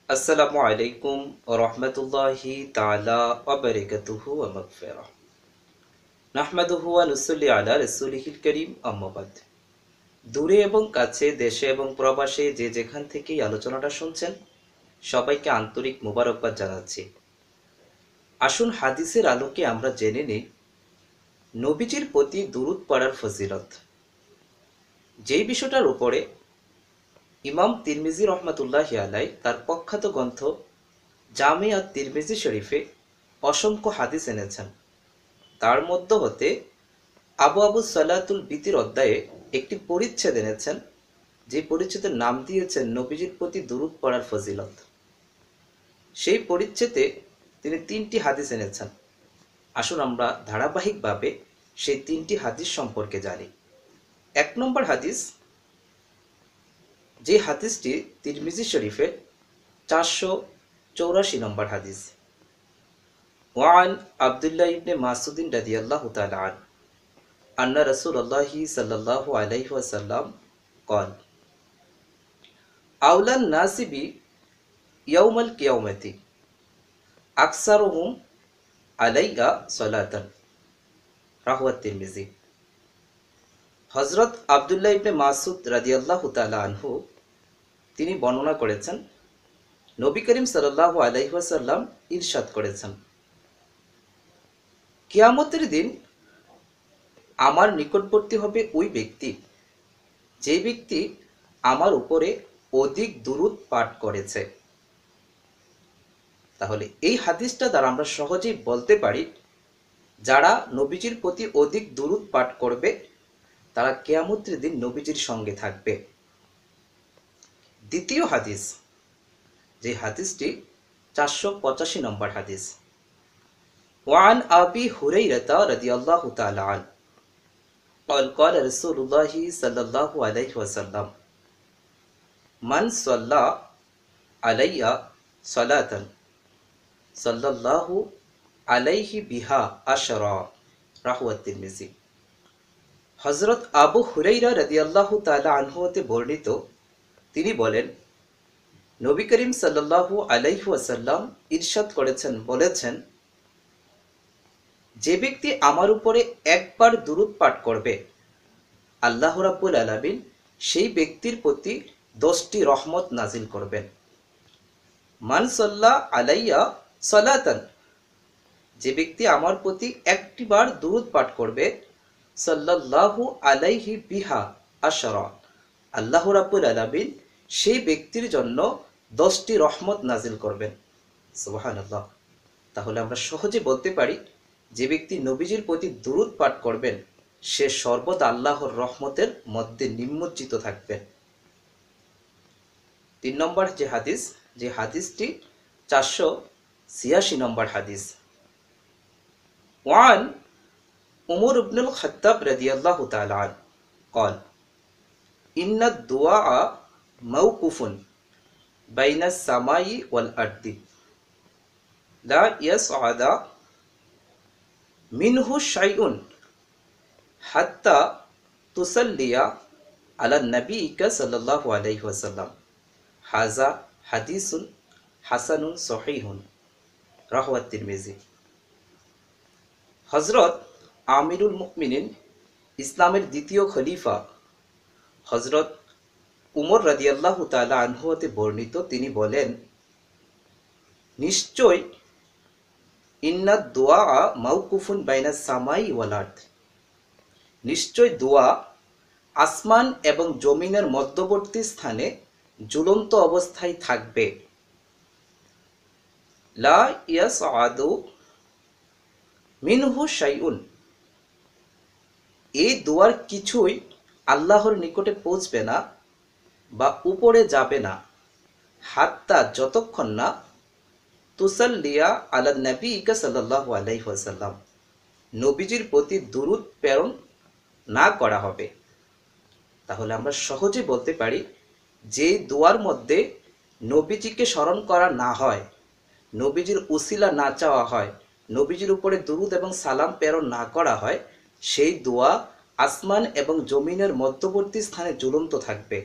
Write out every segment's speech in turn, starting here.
আসসালামু আলাইকুম রহমতুল্লাহি তাআলা ওয়া বারাকাতুহু ওয়া মাগফিরাহ। নাহমাদুহু ওয়া নুসাল্লি আলা রাসূলিহিল কারীম, আম্মা বাদ। দূরে এবং কাছে, দেশে এবং প্রবাসে যে যেখান থেকেই আলোচনাটা শুনছেন, সবাইকে আন্তরিক মোবারকবাদ জানাচ্ছি। আসুন হাদিসের আলোকে আমরা জেনে নিই নবীজির প্রতি দুরূদ পড়ার ফজিলত। যেই বিষয়টার উপরে ইমাম তিরমিজি রহমাতুল্লাহি আলাইহি তার প্রখ্যাত গ্রন্থ জামে আত-তিরমিজি শরীফে অসংখ্য হাদিস এনেছেন। তার মধ্য হতে আবু সালাতুল বিতির অধ্যায়ে একটি পরিচ্ছেদ এনেছেন, যে পরিচ্ছেদের নাম দিয়েছেন নবীজির প্রতি দুরূদ পড়ার ফজিলত। সেই পরিচ্ছেদে তিনি 3টি হাদিস এনেছেন। আসুন আমরা ধারাবাহিকভাবে সেই 3টি হাদিস সম্পর্কে জানি। 1 নম্বর হাদিস, যে হাদিসটি তিরমিজি শরীফের 484 নম্বর হাদিস। ওয়ান আব্দুল্লাহ ইবনে মাসউদিন রাদিয়াল্লাহু তাআলা আনহু আন্না রাসূলুল্লাহি সাল্লাল্লাহু আলাইহি ওয়াসাল্লাম قال আউলান নাসিবি ইয়াউমাল কিয়ামতি আকসারুহুম আলাইয়া সালাতান, রাহু তিরমিজি। হযরত আব্দুল্লাহ ইবনে মাসউদ রাদিয়াল্লাহু তাআলা আনহু তিনি বর্ণনা করেছেন, নবী করিম সাল্লাল্লাহু আলাইহি ওয়াসাল্লাম ইরশাদ করেছেন, কিয়ামতের দিন আমার নিকটবর্তী হবে ওই ব্যক্তি, যে ব্যক্তি আমার উপরে অধিক দুরূদ পাঠ করেছে। তাহলে এই হাদিসটা দ্বারা আমরা সহজেই বলতে পারি, যারা নবীজির প্রতি অধিক দুরূদ পাঠ করবে তারা কিয়ামতের দিন নবীজির সঙ্গে থাকবে। দ্বিতীয় হাদিস, যে হাদিসটি 485 নম্বর হাদিস। ওয়ান আবি হুরাইরা রাদিয়াল্লাহু তাআলা আনহু قال قال رسول الله صلى الله عليه وسلم من صلى علي صلاة صلى الله عليه بها عشرا، রাহু তিরমিজি। হযরত আবু হুরাইরা রাদিয়াল্লাহু তাআলা আনহু হতে বর্ণিত, তিনি বলেন, নবী করিম সাল্লাল্লাহু আলাইহি ওয়াসাল্লাম ইরশাদ বলেছেন, যে ব্যক্তি আমার উপরে একবার দুরূদ পাঠ করবে, আল্লাহ রাব্বুল আলামিন সেই ব্যক্তির প্রতি 10টি রহমত নাজিল করবেন। মান সাল্লা আলাইয়া সালাতান, যে ব্যক্তি আমার প্রতি একটিবার দুরূদ পাঠ করবে, সাল্লাল্লাহু আলাইহি বিহা আশরা, আল্লাহ রাব্বুল আলামিন সেই ব্যক্তির জন্য 10টি রহমত নাজিল করবেন। সুবহানাল্লাহ। তাহলে আমরা সহজে বলতে পারি, যে ব্যক্তি নবীজির প্রতি দুরূদ পাঠ করবেন সে সর্বদা আল্লাহর রহমতের মধ্যে নিমজ্জিত থাকবেন। 3 নম্বর যে হাদিস, যে হাদিসটি 486 নম্বর হাদিস। ওয়ান উমর ইবনুল খাত্তাব রাদিয়াল্লাহু তাআলা আনহু قال إن الدعاء موقوف بين السماء والأرض لا يصعد منه شيء حتى تصلي على النبي صلى الله عليه وسلم হাজা হাদিসুন হাসানুন সহিহুন, রাহু তিরমিজি। হযরত আমিরুল মুমিনিন, ইসলামের দ্বিতীয় খলিফা হযরত উমর রাদিয়াল্লাহু তাআলা আনহু হতে বর্ণিত, তিনি বলেন, নিশ্চয় ইন্নাদ দুআ মাওকুফুন বাইনাস সামাই ওয়াল আরদ, নিশ্চয় দোয়া আসমান এবং জমিনের মধ্যবর্তী স্থানে ঝুলন্ত অবস্থায় থাকবে। লা ইয়াসআদু মিনহু শাইউন, এই দোয়ার কিছুই আল্লাহর নিকটে পৌঁছবে না বা উপরে যাবে না, হাত্তা যতক্ষণ না তুসাল্লিয়া আলা নবী সাল্লাল্লাহু আলাইহি ওয়াসাল্লাম, নবীজির প্রতি দুরূদ প্রেরণ না করা হবে। তাহলে আমরা সহজে বলতে পারি, যে দোয়ার মধ্যে নবীজিকে স্মরণ করা না হয়, নবীজির উসিলা না চাওয়া হয়, নবীজির উপরে দুরূদ এবং সালাম প্রেরণ না করা হয়, সেই দোয়া আসমান এবং জমিনের মধ্যবর্তী স্থানে ঝুলন্ত থাকবে,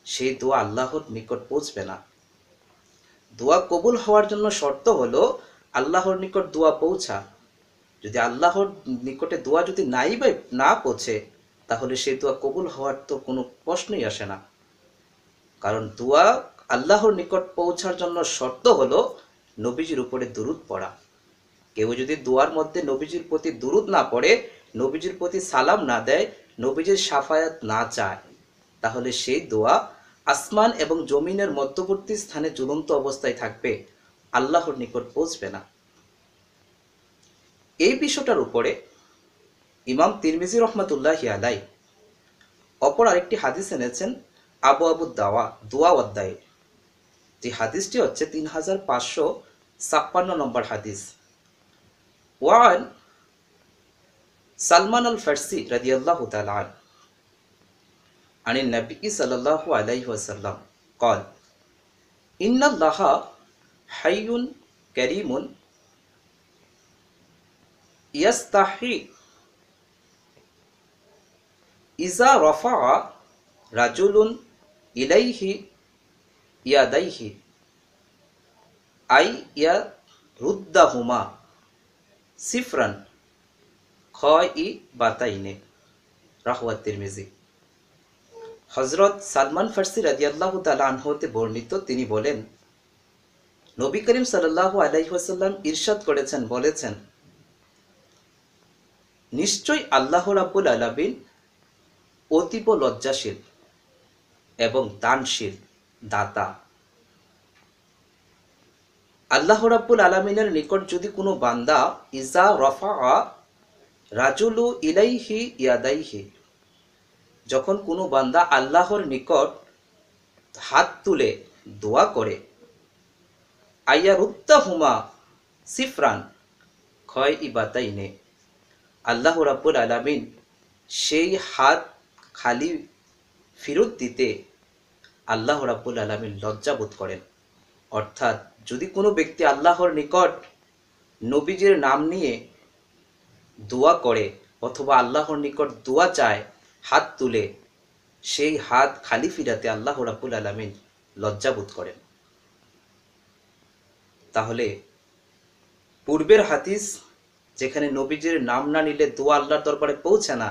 সেই দোয়া আল্লাহর নিকট পৌঁছবে না। দোয়া কবুল হওয়ার জন্য শর্ত হলো আল্লাহর নিকট দোয়া পৌঁছা। যদি আল্লাহর নিকটে দোয়া যদি না পৌঁছে, তাহলে সেই দোয়া কবুল হওয়ার তো কোনো প্রশ্নই আসে না। কারণ দোয়া আল্লাহর নিকট পৌঁছার জন্য শর্ত হলো নবীজির উপরে দুরূদ পড়া। কেউ যদি দোয়ার মধ্যে নবীজির প্রতি দুরূদ না পড়ে, নবীজির প্রতি সালাম না দেয়, নবীজির শাফায়াত না চায়, তাহলে সেই দোয়া আসমান এবং জমিনের মধ্যবর্তী স্থানে ঝুলন্ত অবস্থায় থাকবে, আল্লাহর নিকট পৌঁছবে না। এই বিষয়টার উপরে ইমাম তিরমিজি রহমতুল্লাহি আলাই অপর আরেকটি হাদিস এনেছেন আবু দোয়া অধ্যায়ে। যে হাদিসটি হচ্ছে 3556 নম্বর হাদিস। ওয়ান সালমান আল ফারসি রাদিয়াল্লাহু তাআলা আনিন নবী সাল্লাল্লাহু আলাইহি ওয়াসাল্লাম قال إن الله حي كريم يستحي إذا رفع رجل إليه يديه أي يردهما صفرا خائبتين রাহু তিরমিজি। হযরত সালমান ফারসি রাদিয়াল্লাহু তাআলা আনহু হতে বর্ণিত, তিনি বলেন, নবী করিম সাল্লাল্লাহু আলাইহি ওয়াসাল্লাম ইরশাদ করেছেন, বলেছেন, নিশ্চয় আল্লাহ রাব্বুল আলামিন অতীব লজ্জাশীল এবং দানশীল দাতা। আল্লাহ রাব্বুল আলামিনের নিকট যদি কোনো বান্দা ইজা রফা রাজুলু ইলাইহি ইয়াদাইহি, যখন কোনো বান্দা আল্লাহর নিকট হাত তুলে দোয়া করে, আইয়ারুদ্দাহুমা সিফরান খাইবাতাইনে, আল্লাহ রাব্বুল আলামিন সেই হাত খালি ফেরত দিতে আল্লাহ রাব্বুল আলামিন লজ্জাবোধ করেন। অর্থাৎ যদি কোনো ব্যক্তি আল্লাহর নিকট নবীজির নাম নিয়ে দোয়া করে অথবা আল্লাহর নিকট দোয়া চায় হাত তুলে, সেই হাত খালি ফিরাতে আল্লাহ রাব্বুল আলামিন লজ্জাবোধ করেন। তাহলে পূর্বের হাদিস যেখানে নবীজির নাম না নিলে দোয়া আল্লাহর দরবারে পৌঁছে না,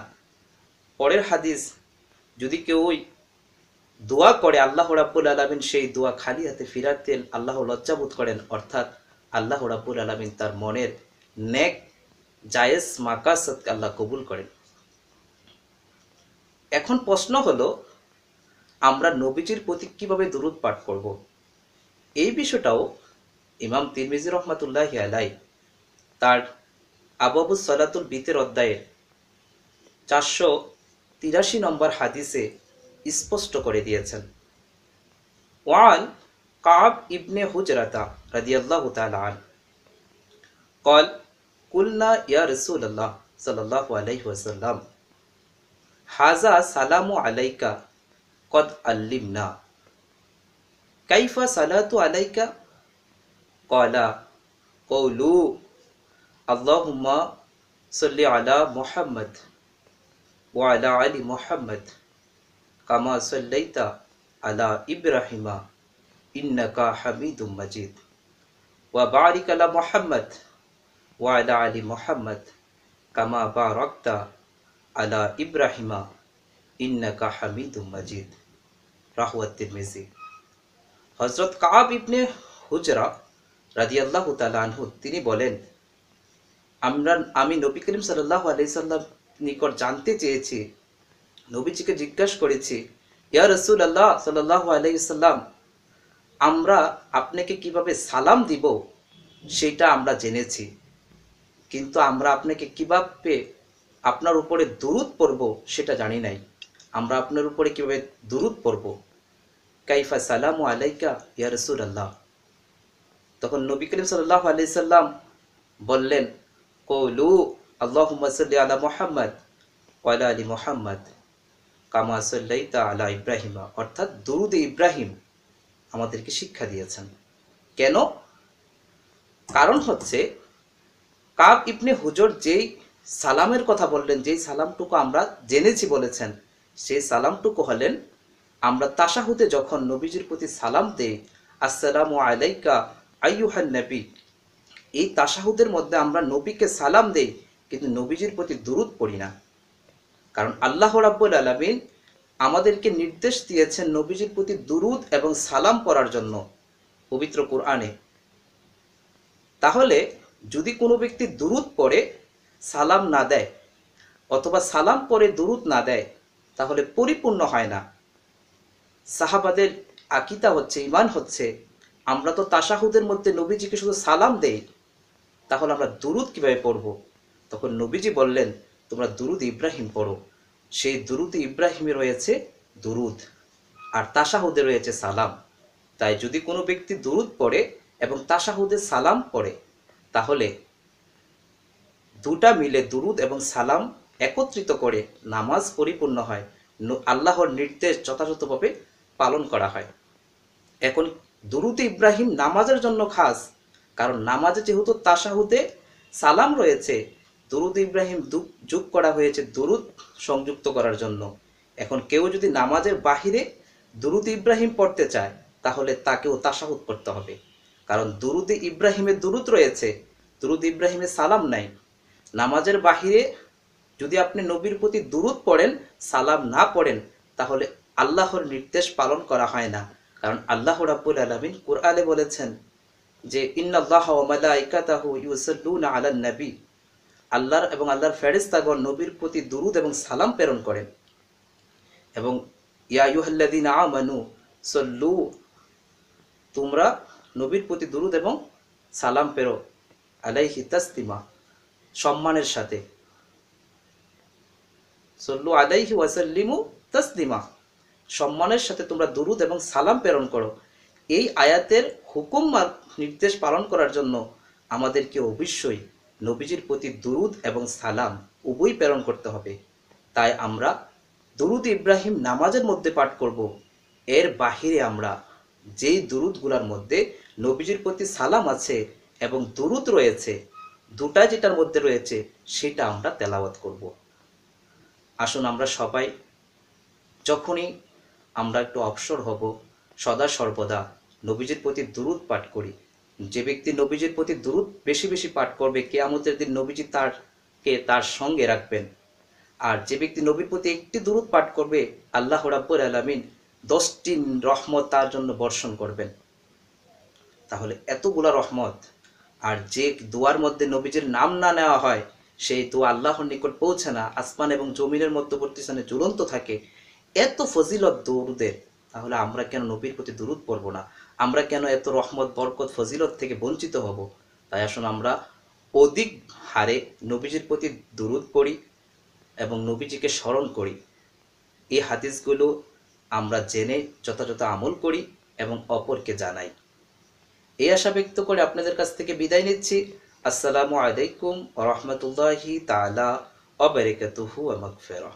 পরের হাদিস যদি কেউ দোয়া করে আল্লাহ রাব্বুল আলামিন সেই দোয়া খালি হাতে ফিরাতে আল্লাহ লজ্জাবোধ করেন। অর্থাৎ আল্লাহ রাব্বুল আলামিন তার মনের নেক জায়েজ মাকাসাদ আল্লাহ কবুল করেন। এখন প্রশ্ন হলো, আমরা নবীজির প্রতি কিভাবে দুরূদ পাঠ করব? এই বিষয়টাও ইমাম তিরমিজি রহমাতুল্লাহি আলাই তার আবওয়াবুস সালাতুল বিতের অধ্যায়ের 483 নম্বর হাদিসে স্পষ্ট করে দিয়েছেন। ওয়ান কাব ইবনে হুজরাতা রাদিয়াল্লাহু তাআলা আন قال قلنا يا رسول الله صلى الله عليه وسلم هذا سلام عليك قد علمنا كيف صلاة عليك قال قولوا اللهم صل على محمد وعلى آل محمد كما صليت على إبراهيم إنك حميد مجيد وبارك على محمد وعلى آل محمد كما باركت على إبراهيم إنك حميد مجيد রাহু তিরমিজি। হযরত কাব ইবনে হুজরা রাদিয়াল্লাহু তাআলা আনহু তিনি বলেন, আমি নবী করিম সাল্লাল্লাহু আলাইহি সাল্লাম নিকট জানতে চেয়েছি, নবীজিকে জিজ্ঞাসা করেছি, ইয়া রাসূলুল্লাহ সাল্লাল্লাহু আলাইহি সাল্লাম, আমরা আপনাকে কিভাবে সালাম দিব সেটা আমরা জেনেছি, কিন্তু আমরা আপনাকে কিভাবে আপনার উপরে দুরূদ পড়ব সেটা জানি নাই। আমরা আপনার উপরে কিভাবে দুরূদ পড়ব? কাইফা সালামু আলাইকা ইয়া রাসূলুল্লাহ। তখন নবী করিম সাল্লাল্লাহু আলাইহি সাল্লাম বললেন, কওলু আল্লাহুম্মা সাল্লি আলা মুহাম্মদ ওয়া আলা আলি মুহাম্মদ কামা সাল্লাইতা আলা ইব্রাহিম, অর্থাৎ দুরূদ ইব্রাহিম আমাদেরকে শিক্ষা দিয়েছেন। কেন? কারণ হচ্ছে কাব ইবনে হুজর যেই সালামের কথা বললেন, যেই সালামটুকু আমরা জেনেছি বলেছেন, সেই সালামটুকু হলেন আমরা তাশাহুদে যখন নবীজির প্রতি সালাম দেই আসসালামু আলাইকা আইয়ুহান নবী, এই তাশাহুদের মধ্যে আমরা নবীকে সালাম দেই কিন্তু নবীজির প্রতি দুরূদ পড়ি না। কারণ আল্লাহ রাব্বুল আলামিন আমাদেরকে নির্দেশ দিয়েছেন নবীজির প্রতি দুরূদ এবং সালাম পড়ার জন্য পবিত্র কোরআনে। তাহলে যদি কোনো ব্যক্তি দুরূদ পড়ে সালাম না দেয় অথবা সালাম পড়ে দুরূদ না দেয় তাহলে পরিপূর্ণ হয় না। সাহাবাদের আকীদা হচ্ছে, ঈমান হচ্ছে, আমরা তো তাশাহুদের মধ্যে নবীজিকে শুধু সালাম দেই, তাহলে আমরা দুরূদ কিভাবে পড়ব? তখন নবীজি বললেন, তোমরা দুরূদ ইব্রাহিম পড়ো। সেই দুরূদ ইব্রাহিমে রয়েছে দুরূদ আর তাশাহুদে রয়েছে সালাম। তাই যদি কোনো ব্যক্তি দুরূদ পড়ে এবং তাশাহুদে সালাম পড়ে তাহলে দুটা মিলে দুরূদ এবং সালাম একত্রিত করে নামাজ পরিপূর্ণ হয়, আল্লাহর নির্দেশ যথাযথভাবে পালন করা হয়। এখন দুরূদ ইব্রাহিম নামাজের জন্য খাস, কারণ নামাজে যেহেতু তাশাহুদে সালাম রয়েছে, দুরূদ ইব্রাহিম যোগ করা হয়েছে দুরূদ সংযুক্ত করার জন্য। এখন কেউ যদি নামাজের বাহিরে দুরূদ ইব্রাহিম পড়তে চায় তাহলে তাকেও তাশাহুদ পড়তে হবে, কারণ দুরূদে ইব্রাহিমে দুরূদ রয়েছে, দুরূদ ইব্রাহিমে সালাম নাই। নামাজের বাহিরে যদি আপনি নবীর প্রতি দুরূদ পড়েন, সালাম না পড়েন, তাহলে আল্লাহর নির্দেশ পালন করা হয় না। কারণ আল্লাহ রাব্বুল আলামিন কুরআনে বলেছেন যে ইন্নাল্লাহা ওয়া মালাইকাতাহু ইউসাল্লুনা আলান নবী, আল্লাহর এবং আল্লাহর ফেরেশতাগণ নবীর প্রতি দুরূদ এবং সালাম প্রেরণ করেন। এবং ইয়া আইয়ুহাল্লাযীনা আমানু সাল্লু, তোমরা নবীর প্রতি দুরূদ এবং সালাম পেরো, আলাইহি তাসলিমা, সম্মানের সাথে, সাল্লু আলাইহি ওয়া সাল্লিমু তাসলিমা, সম্মানের সাথে তোমরা দুরূদ এবং সালাম প্রেরণ করো। এই আয়াতের হুকুম নির্দেশ পালন করার জন্য আমাদেরকে অবশ্যই নবীজির প্রতি দুরূদ এবং সালাম উভয় প্রেরণ করতে হবে। তাই আমরা দুরূদ ইব্রাহিম নামাজের মধ্যে পাঠ করব। এর বাহিরে আমরা যেই দুরূদগুলোর মধ্যে নবীজির প্রতি সালাম আছে এবং দুরূদ রয়েছে, দুটা যেটার মধ্যে রয়েছে সেটা আমরা তেলাওয়াত করব। আসুন আমরা সবাই যখনই আমরা একটু অবসর হব সদা সর্বদা নবীজির প্রতি দুরূদ পাঠ করি। যে ব্যক্তি নবীজির প্রতি দুরূদ বেশি বেশি পাঠ করবে, কিয়ামতের দিন নবীজি তার সঙ্গে রাখবেন। আর যে ব্যক্তি নবীর প্রতি একটি দুরূদ পাঠ করবে, আল্লাহ রাব্বুল আলামিন 10টি রহমত তার জন্য বর্ষণ করবেন। তাহলে এতগুলা রহমত, আর যে দোয়ার মধ্যে নবীজির নাম না নেওয়া হয় সেই দোয়া আল্লাহর নিকট পৌঁছে না, আসমান এবং জমিনের মধ্যবর্তী স্থানে ঝুলন্ত থাকে। এত ফজিলত দুরূদের, তাহলে আমরা কেন নবীর প্রতি দুরূদ পড়ব না? আমরা কেন এত রহমত বরকত ফজিলত থেকে বঞ্চিত হব? তাই আসুন আমরা অধিক হারে নবীজির প্রতি দুরূদ পড়ি এবং নবীজিকে স্মরণ করি। এই হাদিসগুলো আমরা জেনে যথাযথ আমল করি এবং অপরকে জানাই। এই আশা ব্যক্ত করে আপনাদের কাছ থেকে বিদায় নিচ্ছি। আসসালামু আলাইকুম ওয়া রাহমাতুল্লাহি তাআলা ওয়া বারাকাতুহু ওয়া মাগফিরাহ।